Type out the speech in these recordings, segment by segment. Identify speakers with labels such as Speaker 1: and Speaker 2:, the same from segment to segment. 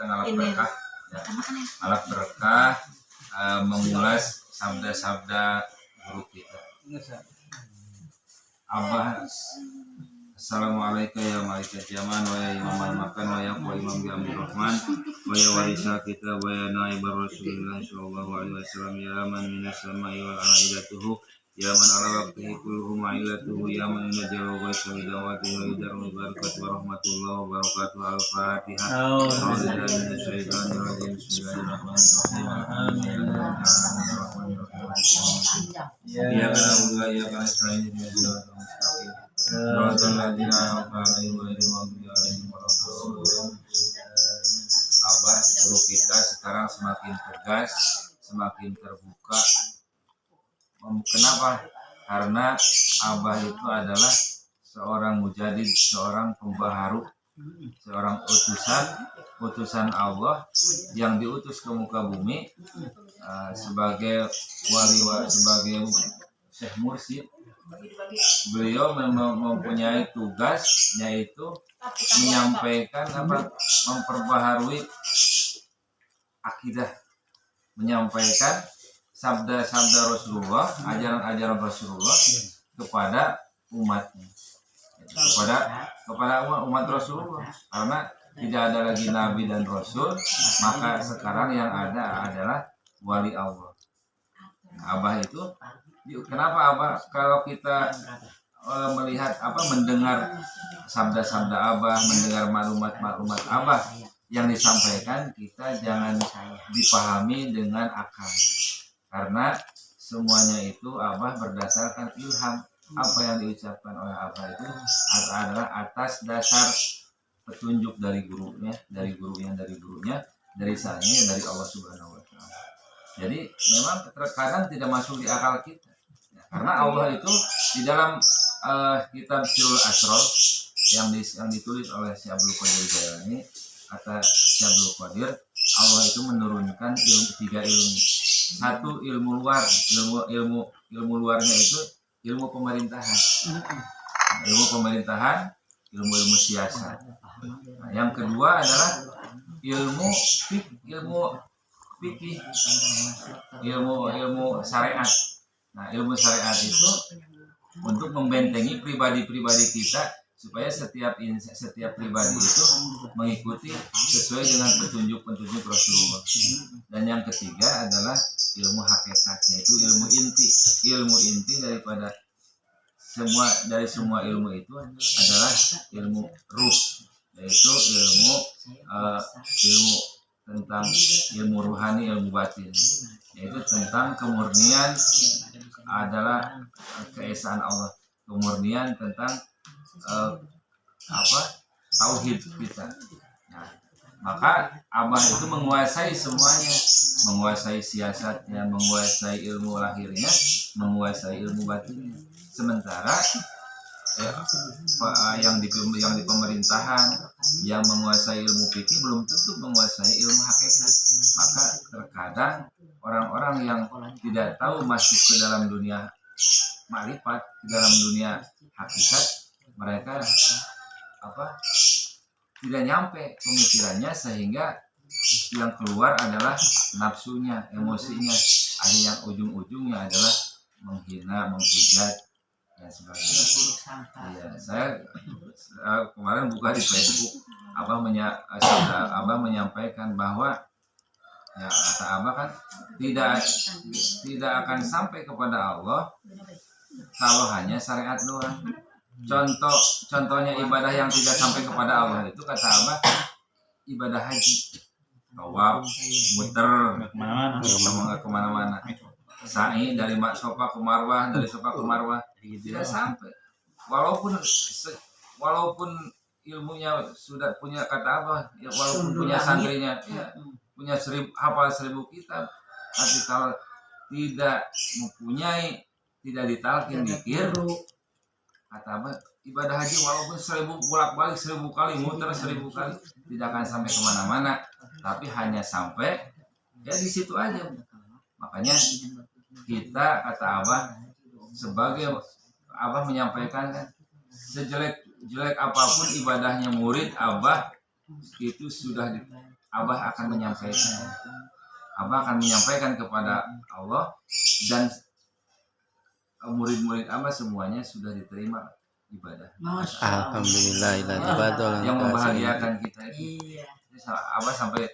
Speaker 1: kita ngalap berkah ya. Ngalap berkah mengulas sabda-sabda guru kita. Abah, assalamualaikum ya malaikat zaman wa ya imam al-makan wa ya imam bi'amir rahman wa ya warisa kita wa ya naibar rasulullah sallallahu alaihi wasallam ya man minas sama'i wal a'idatuhu ya man ala waqtihi kulluhu ma'ilatuhu ya man najalu wa sawidawati wa idarul barakat wa rahmatullah wa barakatuh al-fatihah a'udzubillahi minash shaitanir rajim bismillahirrahmanirrahim ya kana ulah ya kana selain Abah guru kita sekarang semakin tegas, semakin terbuka. Kenapa? Karena Abah itu adalah seorang mujadid, seorang pembaharu, seorang utusan Allah yang diutus ke muka bumi sebagai wali, sebagai Syekh Mursyid. Beliau mempunyai tugas yaitu menyampaikan memperbaharui akidah, menyampaikan sabda-sabda Rasulullah, ajaran-ajaran Rasulullah kepada umatnya, kepada umat Rasulullah. Karena tidak ada lagi nabi dan rasul, maka sekarang yang ada adalah wali Allah. Abah itu, kenapa Abah kalau kita melihat mendengar sabda-sabda Abah, mendengar maklumat Abah yang disampaikan, kita jangan dipahami dengan akal, karena semuanya itu Abah berdasarkan ilham. Apa yang diucapkan oleh Abah itu adalah atas dasar petunjuk dari gurunya, dari sanya, dari Allah Subhanahu Wa Taala. Jadi memang terkadang tidak masuk di akal kita. Karena Allah itu di dalam kitab Sirul Asrar yang ditulis oleh Syekh Abdul Qadir Jailani, kata Syekh Abdul Qadir, Allah itu menurunkan tiga ilmu. Satu ilmu luar, ilmu luarnya itu ilmu pemerintahan. Ilmu pemerintahan, ilmu siasat. Nah, yang kedua adalah ilmu fikih, ilmu syariat. Nah, ilmu syariat itu untuk membentengi pribadi-pribadi kita supaya setiap pribadi itu mengikuti sesuai dengan petunjuk Rasulullah. Dan yang ketiga adalah ilmu hakikat, yaitu ilmu inti daripada semua ilmu itu adalah ilmu ruh, yaitu ilmu tentang ilmu ruhani, ilmu batin, yaitu tentang kemurnian adalah keesaan Allah, kemurnian tentang tauhid kita. Nah, maka Abah itu menguasai semuanya, menguasai siasatnya, menguasai ilmu lahirnya, menguasai ilmu batinnya. Sementara yang di pemerintahan yang menguasai ilmu fikih belum tentu menguasai ilmu hakikat. Maka terkadang orang-orang yang tidak tahu masuk ke dalam dunia makrifat, ke dalam dunia hakikat, mereka tidak nyampe pemikirannya, sehingga yang keluar adalah nafsunya, emosinya, akhirnya ujung-ujungnya adalah menghina, menghujat dan sebagainya. Ya, saya kemarin buka di Facebook, Abah menyampaikan bahwa ya, kata Abah kan tidak akan sampai kepada Allah kalau hanya syariat doang. Contohnya ibadah yang tidak sampai kepada Allah itu, kata Abah, ibadah haji, tawaf, muter kemana-mana, sa'i dari Sofa ke Marwah, dari Sofa ke Marwah, tidak sampai. Walaupun ilmunya sudah punya, kata Abah, ya, walaupun punya santrinya, ya, punya hafal 1000 kitab, tapi kalau tidak mempunyai, tidak ditalkin dikir, kata Abah, ibadah haji walaupun 1000 bolak-balik 1000 kali, muter 1000 kali, tidak akan sampai kemana-mana, tapi hanya sampai ya di situ aja. Makanya kita, kata Abah, sebagai Abah menyampaikan kan, sejelek apapun ibadahnya murid Abah itu sudah Abah akan menyampaikan. Abah akan menyampaikan kepada Allah, dan murid-murid Abah semuanya sudah diterima ibadah.
Speaker 2: Alhamdulillah
Speaker 1: Yang membahagiakan kita itu.
Speaker 3: Iya.
Speaker 1: Abah sampai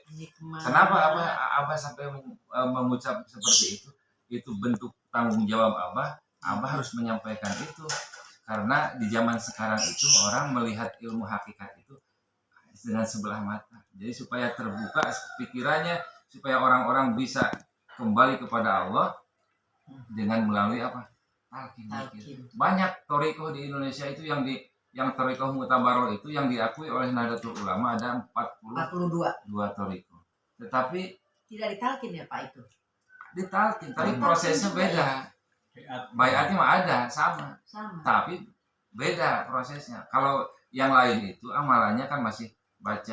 Speaker 1: kenapa Abah sampai mengucap seperti itu? Itu bentuk tanggung jawab Abah. Abah harus menyampaikan itu karena di zaman sekarang itu orang melihat ilmu hakikat itu dengan sebelah mata. Jadi supaya terbuka pikirannya, supaya orang-orang bisa kembali kepada Allah dengan melalui apa? Talqin. Banyak thariqah di Indonesia itu yang thariqah Mu'tabaroh itu yang diakui oleh Nahdlatul Ulama ada 42 thariqah. Tetapi
Speaker 3: tidak ditalkin ya Pak itu.
Speaker 1: Ditalqin, tapi prosesnya beda. Baiatnya mah ada sama. Tapi beda prosesnya. Kalau yang lain itu amalannya kan masih baca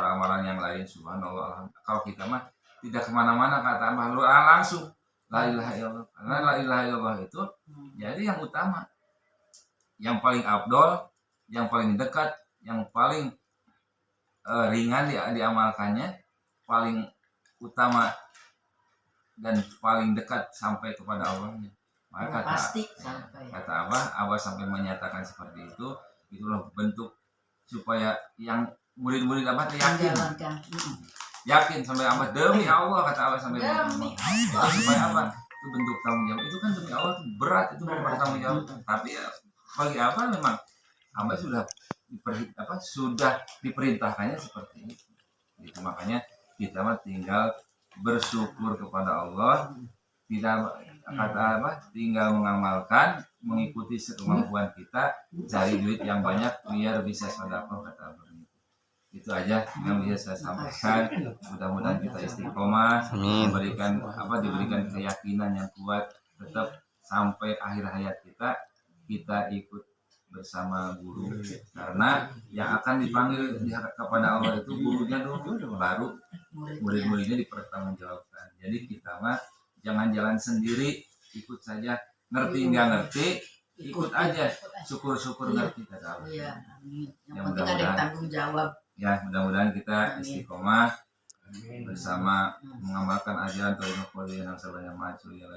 Speaker 1: amalan yang lain, subhanallah. Kalau kita mah tidak kemana-mana kata Abah, langsung la ilaha illallah. Karena la ilaha illallah itu jadi yang utama, yang paling afdol, yang paling dekat, yang paling ringan diamalkannya, paling utama dan paling dekat sampai kepada Allahnya. Maka kata Abah sampai menyatakan seperti itu, itulah bentuk supaya yang murid-murid Abah yakin sampai Abah demi Allah, kata Abah sampai demi Allah. Supaya apa? Itu bentuk tanggung jawab. Itu kan demi Allah itu berat, itu bertanggung jawab. Tapi ya, bagi Abah memang Abah sudah diperintahkannya seperti itu. Gitu, makanya kita mah tinggal bersyukur kepada Allah, tidak kata Abah tinggal mengamalkan, mengikuti sekemampuan kita, cari duit yang banyak biar bisa sedekah, kata Abah. Itu aja yang bisa saya sampaikan. Mudah-mudahan kita istiqomah, diberikan keyakinan yang kuat, tetap sampai akhir hayat kita ikut bersama guru, karena yang akan dipanggil kepada Allah itu gurunya dulu, baru murid-muridnya dipertanggungjawabkan. Jadi kita mah jangan jalan sendiri, ikut saja, ngerti nggak ngerti, ikut aja, syukur-syukur ngerti, kata Allah.
Speaker 3: Yang penting ada yang tanggung jawab.
Speaker 1: Ya, mudah-mudahan kita istiqomah bersama mengamalkan ajaran Thariqah Qadiriyah Naqsabandiyah Ma'asuriya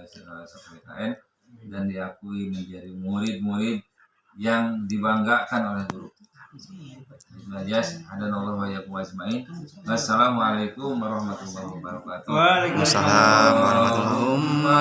Speaker 1: dan diakui menjadi murid-murid yang dibanggakan oleh guru. Wassalamualaikum warahmatullahi wabarakatuh.
Speaker 2: Waalaikumsalam warahmatullahi wabarakatuh.